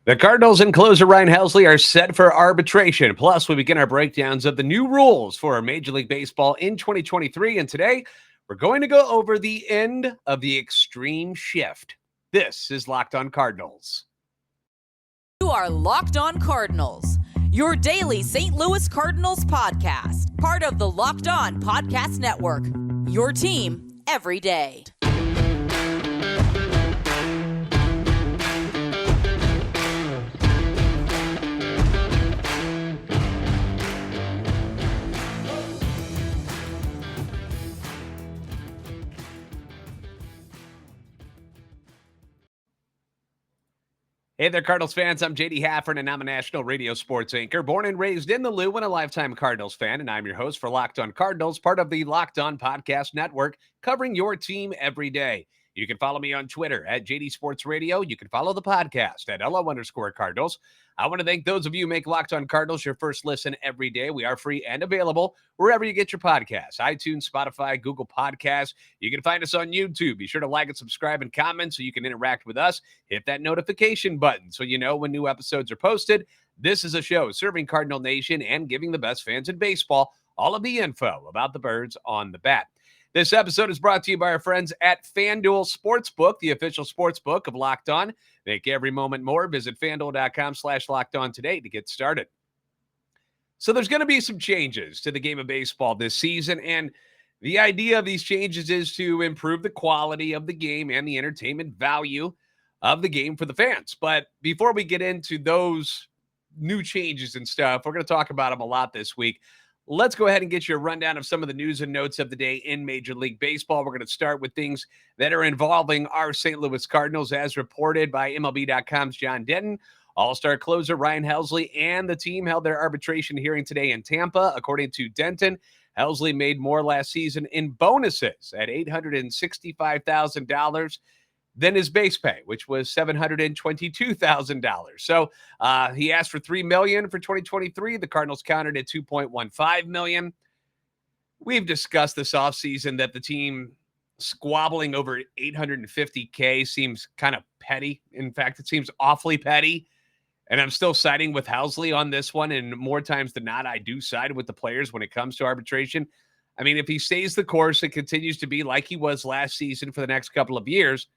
The Cardinals and closer Ryan Helsley are set for arbitration. Plus, we begin our breakdowns of the new rules for Major League Baseball in 2023. And today, we're going to go over the end of the extreme shift. This is Locked On Cardinals. You are Locked On Cardinals, your daily St. Louis Cardinals podcast, part of the Locked On Podcast Network, your team every day. Hey there, Cardinals fans. I'm JD Haffern, and I'm a national radio sports anchor, born and raised in the Lou and a lifetime Cardinals fan. And I'm your host for Locked On Cardinals, part of the Locked On Podcast Network, covering your team every day. You can follow me on Twitter at JD Sports Radio. You can follow the podcast at LO_Cardinals. I want to thank those of you who make Locked On Cardinals your first listen every day. We are free and available wherever you get your podcasts, iTunes, Spotify, Google Podcasts. You can find us on YouTube. Be sure to like and subscribe and comment so you can interact with us. Hit that notification button so you know when new episodes are posted. This is a show serving Cardinal Nation and giving the best fans in baseball all of the info about the birds on the bat. This episode is brought to you by our friends at FanDuel Sportsbook, the official sportsbook of Locked On. Make every moment more. Visit FanDuel.com/LockedOn today to get started. So there's going to be some changes to the game of baseball this season, and the idea of these changes is to improve the quality of the game and the entertainment value of the game for the fans. But before we get into those new changes and stuff, we're going to talk about them a lot this week. Let's go ahead and get you a rundown of some of the news and notes of the day in Major League Baseball. We're going to start with things that are involving our St. Louis Cardinals, as reported by MLB.com's John Denton. All-star closer Ryan Helsley and the team held their arbitration hearing today in Tampa. According to Denton, Helsley made more last season in bonuses at $865,000 than his base pay, which was $722,000. So he asked for $3 million for 2023. The Cardinals countered at $2.15 million. We've discussed this offseason that the team squabbling over $850K seems kind of petty. In fact, it seems awfully petty. And I'm still siding with Helsley on this one. And more times than not, I do side with the players when it comes to arbitration. I mean, if he stays the course and continues to be like he was last season for the next couple of years,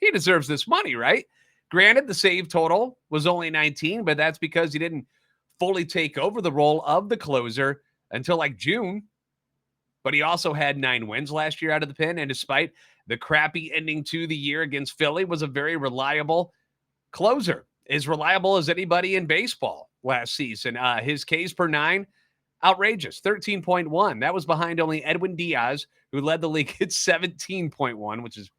he deserves this money, right? Granted, the save total was only 19, but that's because he didn't fully take over the role of the closer until like June. But he also had 9 wins last year out of the pen, and despite the crappy ending to the year against Philly, was a very reliable closer, as reliable as anybody in baseball last season. His Ks per 9, outrageous, 13.1. That was behind only Edwin Diaz, who led the league at 17.1, which is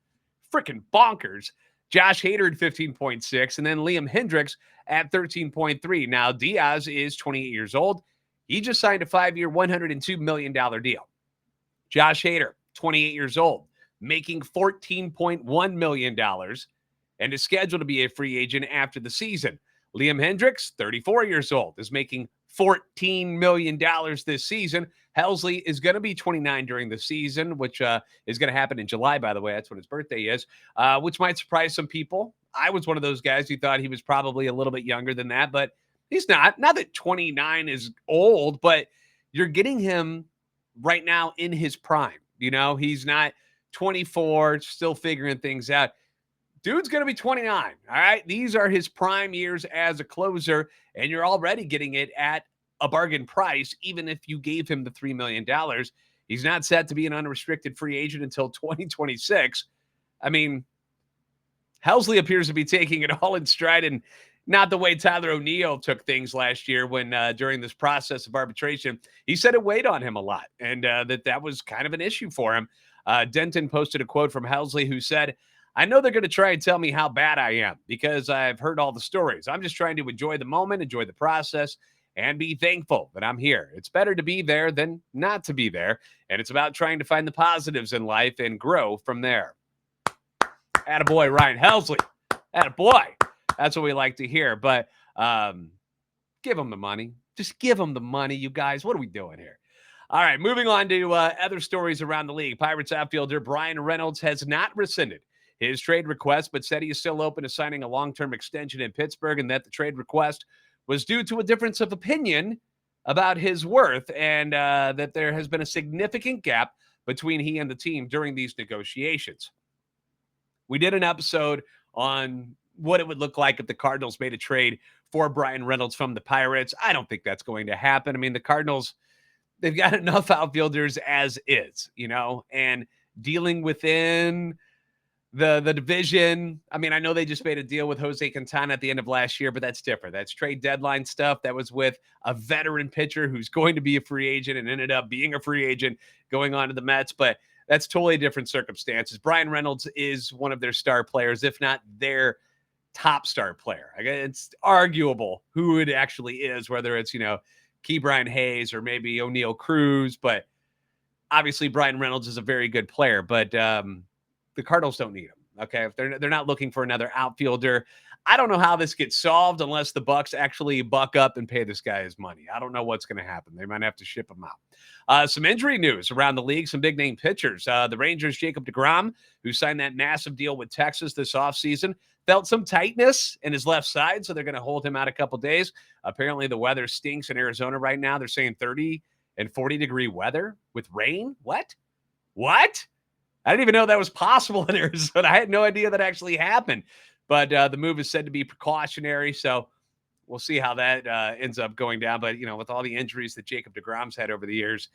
freaking bonkers. Josh Hader at 15.6, and then Liam Hendriks at 13.3. Now, Diaz is 28 years old. He just signed a 5-year, $102 million deal. Josh Hader, 28 years old, making $14.1 million and is scheduled to be a free agent after the season. Liam Hendriks, 34 years old, is making $14 million this season. Helsley is going to be 29 during the season, which is going to happen in July, by the way. That's when his birthday is, which might surprise some people. I was one of those guys who thought he was probably a little bit younger than that, but he's not. Not that 29 is old, but you're getting him right now in his prime. You know, he's not 24, still figuring things out. Dude's going to be 29, all right? These are his prime years as a closer, and you're already getting it at a bargain price, even if you gave him the $3 million. He's not set to be an unrestricted free agent until 2026. I mean, Helsley appears to be taking it all in stride, and not the way Tyler O'Neill took things last year when during this process of arbitration. He said it weighed on him a lot, and that was kind of an issue for him. Denton posted a quote from Helsley who said, "I know they're going to try and tell me how bad I am because I've heard all the stories. I'm just trying to enjoy the moment, enjoy the process, and be thankful that I'm here. It's better to be there than not to be there. And it's about trying to find the positives in life and grow from there." Attaboy, Ryan Helsley. Attaboy. That's what we like to hear. But give him the money. Just give him the money, you guys. What are we doing here? All right, moving on to other stories around the league. Pirates outfielder Brian Reynolds has not rescinded his trade request, but said he is still open to signing a long-term extension in Pittsburgh and that the trade request was due to a difference of opinion about his worth and that there has been a significant gap between he and the team during these negotiations. We did an episode on what it would look like if the Cardinals made a trade for Brian Reynolds from the Pirates. I don't think that's going to happen. I mean, the Cardinals, they've got enough outfielders as is, and dealing within the division. I mean, I know they just made a deal with Jose Quintana at the end of last year, but that's different. That's trade deadline stuff. That was with a veteran pitcher who's going to be a free agent and ended up being a free agent going on to the Mets. But that's totally different circumstances. Brian Reynolds is one of their star players, if not their top star player. It's arguable who it actually is, whether it's, Key Brian Hayes or maybe O'Neal Cruz. But obviously Brian Reynolds is a very good player, but the Cardinals don't need him. Okay. If they're not looking for another outfielder, I don't know how this gets solved unless the Bucks actually buck up and pay this guy his money. I don't know what's going to happen. They might have to ship him out. Some injury news around the league, some big name pitchers. The Rangers' Jacob deGrom, who signed that massive deal with Texas this offseason, felt some tightness in his left side, so they're going to hold him out a couple days. Apparently the weather stinks in Arizona right now. They're saying 30 and 40-degree weather with rain. What? I didn't even know that was possible in Arizona. I had no idea that actually happened. But the move is said to be precautionary, so we'll see how that ends up going down. But, with all the injuries that Jacob deGrom's had over the years,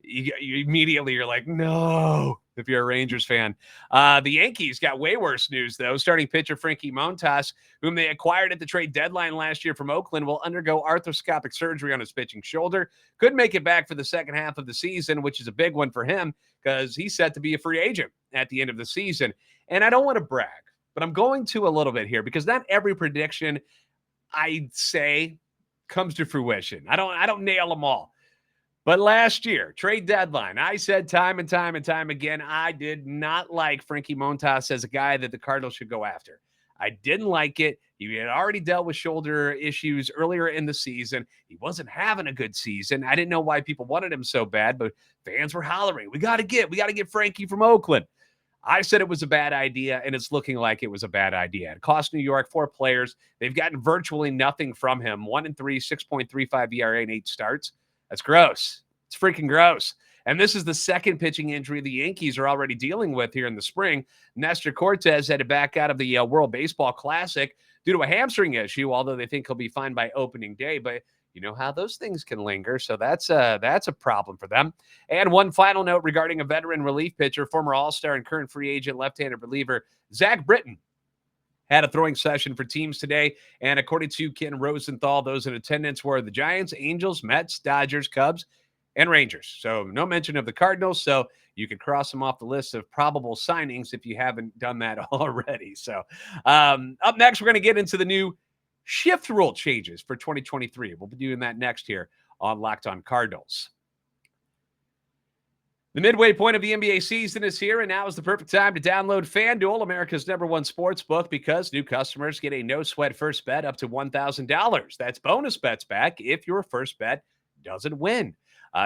you're like, no, if you're a Rangers fan. The Yankees got way worse news, though. Starting pitcher Frankie Montas, whom they acquired at the trade deadline last year from Oakland, will undergo arthroscopic surgery on his pitching shoulder. Could make it back for the second half of the season, which is a big one for him because he's set to be a free agent at the end of the season. And I don't want to brag, but I'm going to a little bit here because not every prediction I say comes to fruition. I don't nail them all. But last year, trade deadline, I said time and time again, I did not like Frankie Montas as a guy that the Cardinals should go after. I didn't like it. He had already dealt with shoulder issues earlier in the season. He wasn't having a good season. I didn't know why people wanted him so bad, but fans were hollering, we got to get Frankie from Oakland. I said it was a bad idea, and it's looking like it was a bad idea. It cost New York 4 players. They've gotten virtually nothing from him. 1-3, 6.35 ERA in 8 starts. That's gross. It's freaking gross. And this is the second pitching injury the Yankees are already dealing with here in the spring. Nestor Cortez had to back out of the World Baseball Classic due to a hamstring issue, although they think he'll be fine by opening day. But you know how those things can linger, so that's a problem for them. And one final note regarding a veteran relief pitcher, former All-Star and current free agent left-handed reliever Zach Britton had a throwing session for teams today. And according to Ken Rosenthal, those in attendance were the Giants, Angels, Mets, Dodgers, Cubs, and Rangers. So no mention of the Cardinals. So you can cross them off the list of probable signings if you haven't done that already. So up next, we're going to get into the new shift rule changes for 2023. We'll be doing that next here on Locked On Cardinals. The midway point of the NBA season is here, and now is the perfect time to download FanDuel, America's #1 sports book, because new customers get a no-sweat first bet up to $1,000. That's bonus bets back if your first bet doesn't win.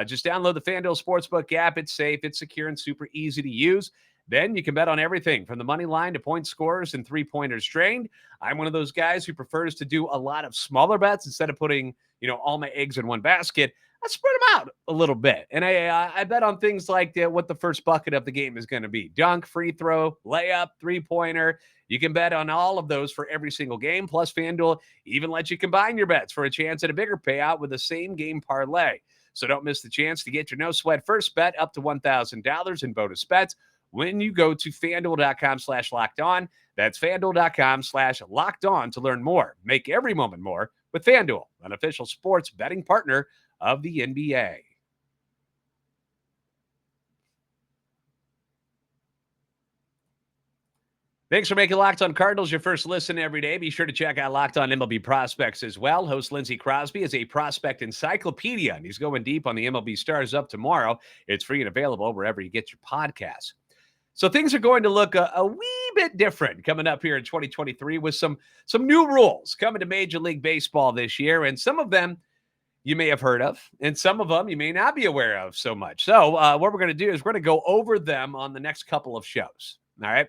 Just download the FanDuel Sportsbook app. It's safe, it's secure, and super easy to use. Then you can bet on everything from the money line to point scorers and three-pointers drained. I'm one of those guys who prefers to do a lot of smaller bets instead of putting, all my eggs in one basket. I spread them out a little bit. And I bet on things like what the first bucket of the game is going to be. Dunk, free throw, layup, three-pointer. You can bet on all of those for every single game. Plus, FanDuel even lets you combine your bets for a chance at a bigger payout with the same game parlay. So don't miss the chance to get your no-sweat first bet up to $1,000 in bonus bets when you go to FanDuel.com/LockedOn. That's FanDuel.com/LockedOn to learn more. Make every moment more with FanDuel, an official sports betting partner of the NBA. Thanks for making Locked On Cardinals your first listen every day. Be sure to check out Locked On MLB Prospects as well. Host Lindsey Crosby is a prospect encyclopedia, and he's going deep on the MLB stars up tomorrow. It's free and available wherever you get your podcasts. So things are going to look a wee bit different coming up here in 2023 with some new rules coming to Major League Baseball this year, and some of them you may have heard of, and some of them you may not be aware of so much. So what we're going to do is we're going to go over them on the next couple of shows, all right?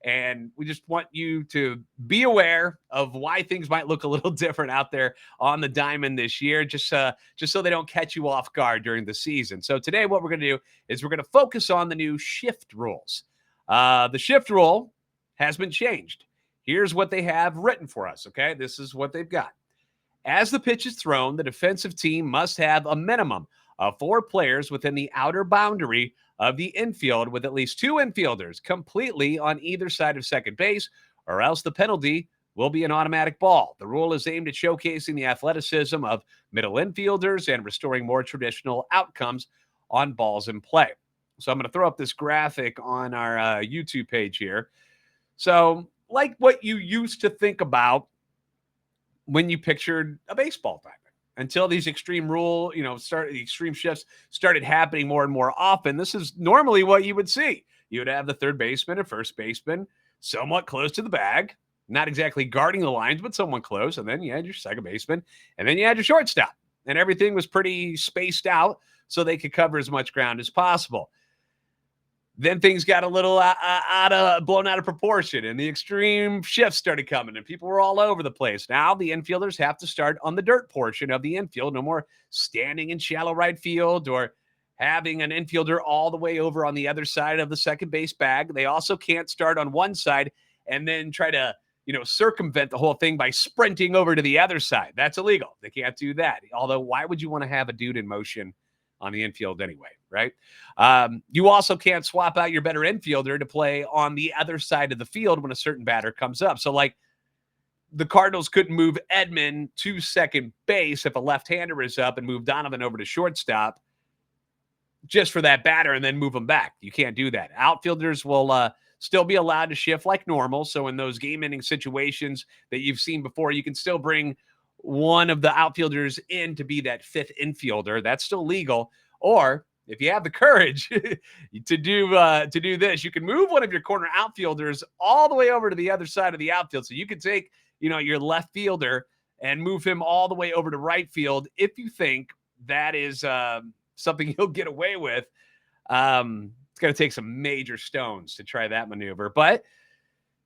And we just want you to be aware of why things might look a little different out there on the diamond this year, just so they don't catch you off guard during the season. So today what we're going to do is we're going to focus on the new shift rules. The shift rule has been changed. Here's what they have written for us, okay? This is what they've got. As the pitch is thrown, the defensive team must have a minimum of 4 players within the outer boundary of the infield with at least 2 infielders completely on either side of second base, or else the penalty will be an automatic ball. The rule is aimed at showcasing the athleticism of middle infielders and restoring more traditional outcomes on balls in play. So I'm going to throw up this graphic on our YouTube page here. So like what you used to think about when you pictured a baseball diamond, until these extreme the extreme shifts started happening more and more often. This is normally what you would see. You would have the third baseman and first baseman somewhat close to the bag, not exactly guarding the lines, but somewhat close. And then you had your second baseman, and then you had your shortstop, and everything was pretty spaced out so they could cover as much ground as possible. Then things got a little blown out of proportion, and the extreme shifts started coming, and people were all over the place. Now the infielders have to start on the dirt portion of the infield. No more standing in shallow right field or having an infielder all the way over on the other side of the second base bag. They also can't start on one side and then try to, circumvent the whole thing by sprinting over to the other side. That's illegal. They can't do that. Although, why would you want to have a dude in motion on the infield anyway, right? You also can't swap out your better infielder to play on the other side of the field when a certain batter comes up. So like the Cardinals couldn't move Edman to second base if a left-hander is up and move Donovan over to shortstop just for that batter and then move him back. You can't do that. Outfielders will still be allowed to shift like normal. So in those game-ending situations that you've seen before, you can still bring one of the outfielders in to be that fifth infielder. That's still legal. Or if you have the courage to do this, you can move one of your corner outfielders all the way over to the other side of the outfield. So you could take, your left fielder and move him all the way over to right field if you think that is something you'll get away with. It's going to take some major stones to try that maneuver. But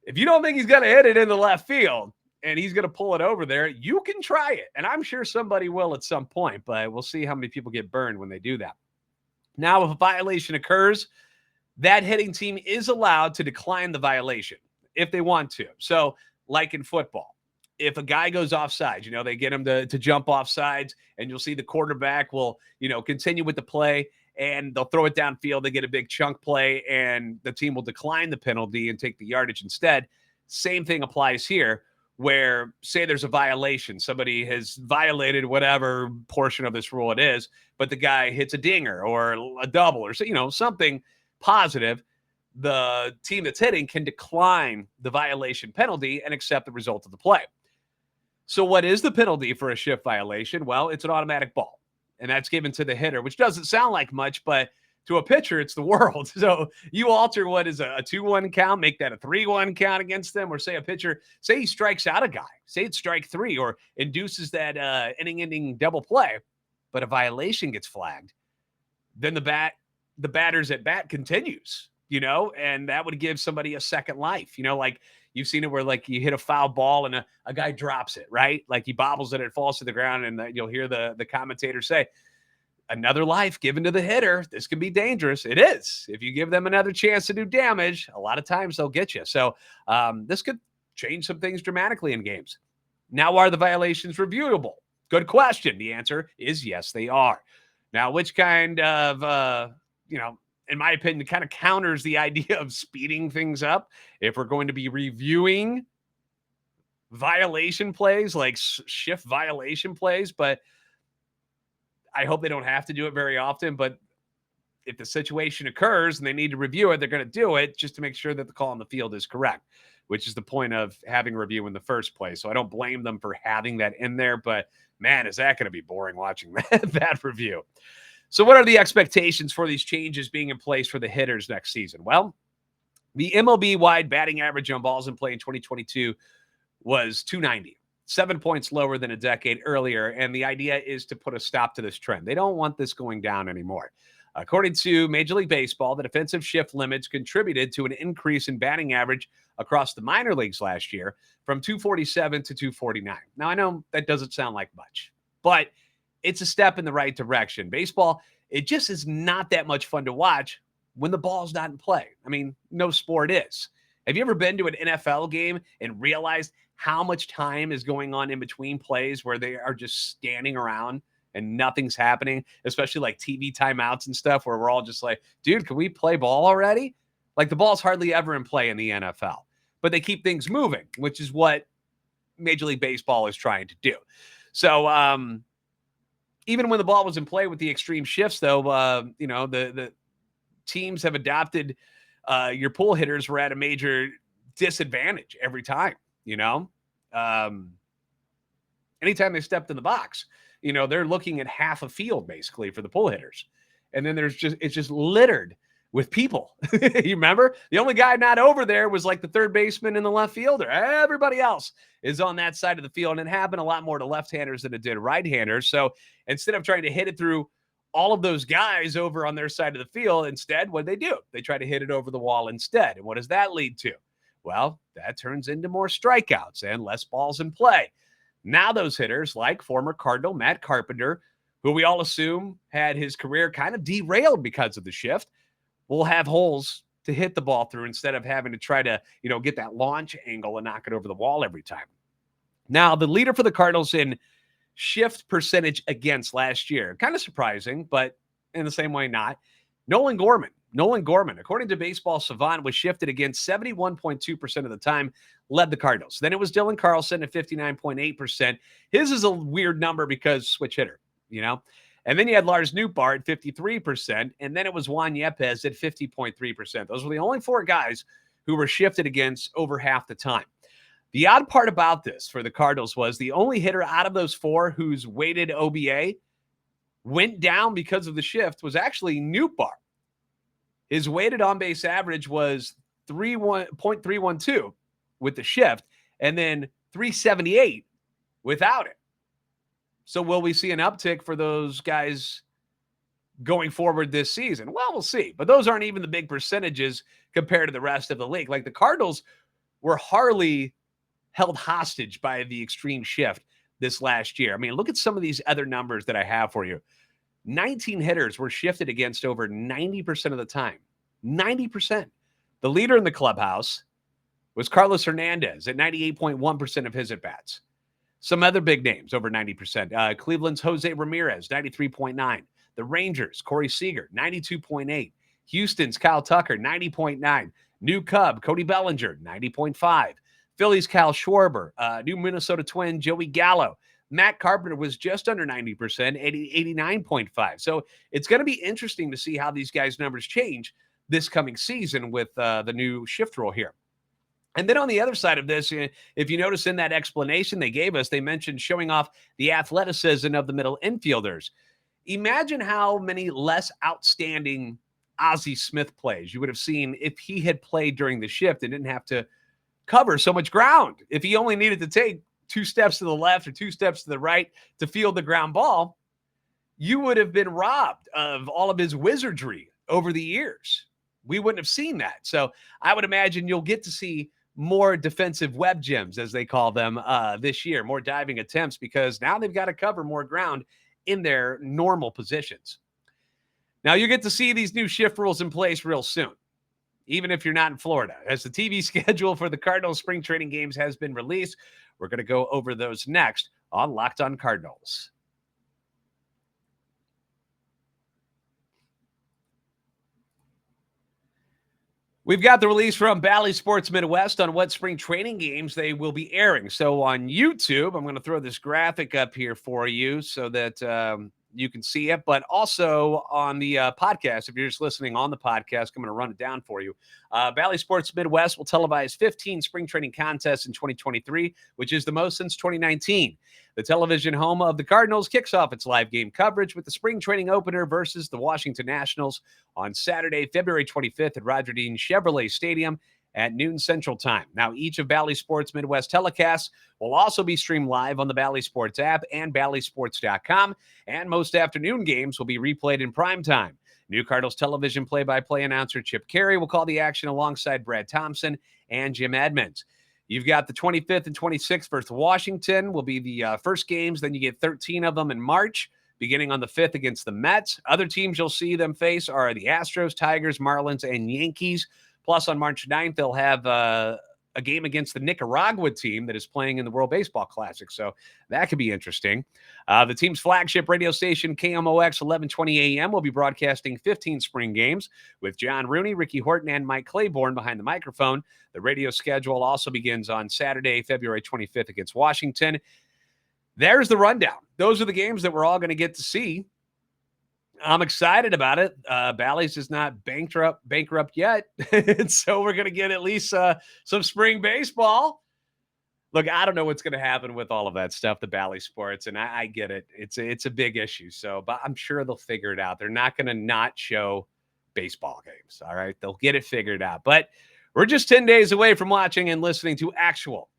if you don't think he's going to hit it in the left field, and he's going to pull it over there, you can try it. And I'm sure somebody will at some point, but we'll see how many people get burned when they do that. Now, if a violation occurs, that hitting team is allowed to decline the violation if they want to. So like in football, if a guy goes offsides, they get him to jump offsides, and you'll see the quarterback will, continue with the play, and they'll throw it downfield. They get a big chunk play, and the team will decline the penalty and take the yardage instead. Same thing applies here, where say there's a violation, somebody has violated whatever portion of this rule it is, but the guy hits a dinger or a double or something positive, the team that's hitting can decline the violation penalty and accept the result of the play. So what is the penalty for a shift violation? Well, it's an automatic ball, and that's given to the hitter, which doesn't sound like much, but to a pitcher, it's the world. So you alter what is a 2-1 count, make that a 3-1 count against them, or say a pitcher, say he strikes out a guy, say it's strike 3, or induces that inning-ending double play, but a violation gets flagged, then the batter's at bat continues, and that would give somebody a second life. Like you've seen it where like you hit a foul ball and a guy drops it, right? Like he bobbles it, it falls to the ground, and you'll hear the commentator say, another life given to the hitter. This can be dangerous. It is. If you give them another chance to do damage, a lot of times they'll get you. So this could change some things dramatically in games. Now, are the violations reviewable? Good question. The answer is yes, they are. Now, which kind of, in my opinion, kind of counters the idea of speeding things up. If we're going to be reviewing violation plays, like shift violation plays, but I hope they don't have to do it very often, but if the situation occurs and they need to review it, they're going to do it just to make sure that the call on the field is correct, which is the point of having review in the first place. So I don't blame them for having that in there, but man, is that going to be boring watching that review. So what are the expectations for these changes being in place for the hitters next season? Well, the MLB-wide batting average on balls in play in 2022 was 290. 7 points lower than a decade earlier, and the idea is to put a stop to this trend. They don't want this going down anymore. According to Major League Baseball, the defensive shift limits contributed to an increase in batting average across the minor leagues last year from 247 to 249. Now, I know that doesn't sound like much, but it's a step in the right direction. Baseball, it just is not that much fun to watch when the ball's not in play. I mean, no sport is. Have you ever been to an NFL game and realized how much time is going on in between plays where they are just standing around and nothing's happening, especially like TV timeouts and stuff where we're all just like, dude, can we play ball already? Like the ball's hardly ever in play in the NFL, but they keep things moving, which is what Major League Baseball is trying to do. So even when the ball was in play with the extreme shifts, though, the teams have adopted your pull hitters were at a major disadvantage every time. Anytime they stepped in the box, they're looking at half a field basically for the pull hitters. And then it's just littered with people. You remember? The only guy not over there was like the third baseman and the left fielder. Everybody else is on that side of the field. And it happened a lot more to left-handers than it did right-handers. So instead of trying to hit it through all of those guys over on their side of the field, instead, what do? They try to hit it over the wall instead. And what does that lead to? Well, that turns into more strikeouts and less balls in play. Now those hitters, like former Cardinal Matt Carpenter, who we all assume had his career kind of derailed because of the shift, will have holes to hit the ball through instead of having to try to, get that launch angle and knock it over the wall every time. Now, the leader for the Cardinals in shift percentage against last year, kind of surprising, but in the same way not, Nolan Gorman. Nolan Gorman, according to Baseball Savant, was shifted against 71.2% of the time, led the Cardinals. Then it was Dylan Carlson at 59.8%. His is a weird number because switch hitter, And then you had Lars Nootbaar at 53%, and then it was Juan Yepes at 50.3%. Those were the only four guys who were shifted against over half the time. The odd part about this for the Cardinals was the only hitter out of those four whose weighted OBA went down because of the shift was actually Nootbaar. His weighted on-base average was 0.312 with the shift, and then 378 without it. So will we see an uptick for those guys going forward this season? Well, we'll see. But those aren't even the big percentages compared to the rest of the league. Like the Cardinals were hardly held hostage by the extreme shift this last year. I mean, look at some of these other numbers that I have for you. 19 hitters were shifted against over 90% of the time. 90%. The leader in the clubhouse was Carlos Hernandez at 98.1% of his at-bats. Some other big names over 90%. Cleveland's Jose Ramirez, 93.9. The Rangers, Corey Seager, 92.8. Houston's Kyle Tucker, 90.9. New Cub, Cody Bellinger, 90.5. Phillies, Cal Schwarber. New Minnesota Twin, Joey Gallo. Matt Carpenter was just under 90%, 89.5. So it's going to be interesting to see how these guys' numbers change this coming season with the new shift rule here. And then on the other side of this, if you notice in that explanation they gave us, they mentioned showing off the athleticism of the middle infielders. Imagine how many less outstanding Ozzie Smith plays you would have seen if he had played during the shift and didn't have to cover so much ground. If he only needed to take 2 steps to the left or 2 steps to the right to field the ground ball, you would have been robbed of all of his wizardry over the years. We wouldn't have seen that. So I would imagine you'll get to see more defensive web gems, as they call them, this year, more diving attempts, because now they've got to cover more ground in their normal positions. Now you get to see these new shift rules in place real soon, even if you're not in Florida. As the TV schedule for the Cardinals spring training games has been released, we're going to go over those next on Locked On Cardinals. We've got the release from Bally Sports Midwest on what spring training games they will be airing. So on YouTube, I'm going to throw this graphic up here for you so that you can see it, but also on the podcast, if you're just listening on the podcast, I'm going to run it down for you. Bally Sports Midwest will televise 15 spring training contests in 2023, which is the most since 2019. The television home of the Cardinals kicks off its live game coverage with the spring training opener versus the Washington Nationals on Saturday, February 25th at Roger Dean Chevrolet Stadium at noon Central Time. Now, each of Bally Sports Midwest telecasts will also be streamed live on the Bally Sports app and BallySports.com, and most afternoon games will be replayed in prime time. New Cardinals television play-by-play announcer Chip Carey will call the action alongside Brad Thompson and Jim Edmonds. You've got the 25th and 26th versus Washington will be the first games. Then you get 13 of them in March, beginning on the 5th against the Mets. Other teams you'll see them face are the Astros, Tigers, Marlins, and Yankees. Plus, on March 9th, they'll have a game against the Nicaragua team that is playing in the World Baseball Classic. So that could be interesting. The team's flagship radio station, KMOX 1120 AM, will be broadcasting 15 spring games with John Rooney, Ricky Horton, and Mike Claiborne behind the microphone. The radio schedule also begins on Saturday, February 25th against Washington. There's the rundown. Those are the games that we're all going to get to see. I'm excited about it. Bally's is not bankrupt yet. So we're going to get at least some spring baseball. Look, I don't know what's going to happen with all of that stuff, the Bally Sports, and I get it. It's a big issue. So, but I'm sure they'll figure it out. They're not going to not show baseball games. All right. They'll get it figured out. But we're just 10 days away from watching and listening to actual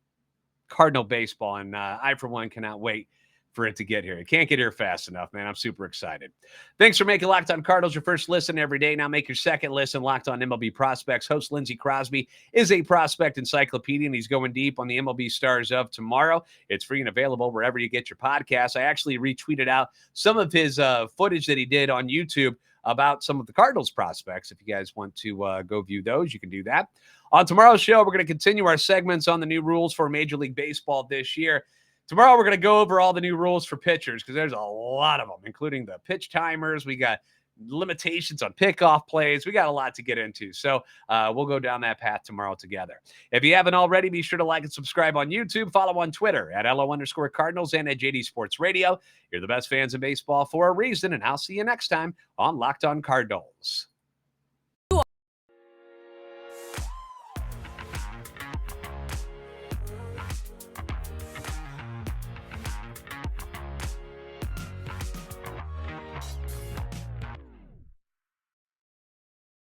Cardinal baseball. And I, for one, cannot wait for it to get here. It can't get here fast enough, man. I'm super excited. Thanks for making Locked On Cardinals your first listen every day. Now make your second listen Locked On MLB Prospects. Host Lindsey Crosby is a prospect encyclopedia, and he's going deep on the MLB stars of tomorrow. It's free and available wherever you get your podcasts. I actually retweeted out some of his footage that he did on YouTube about some of the Cardinals prospects. If you guys want to go view those, you can do that. On tomorrow's show, we're going to continue our segments on the new rules for Major League Baseball this year. Tomorrow, we're going to go over all the new rules for pitchers because there's a lot of them, including the pitch timers. We got limitations on pickoff plays. We got a lot to get into. So we'll go down that path tomorrow together. If you haven't already, be sure to like and subscribe on YouTube. Follow on Twitter at @LO_Cardinals and at JD Sports Radio. You're the best fans of baseball for a reason, and I'll see you next time on Locked On Cardinals.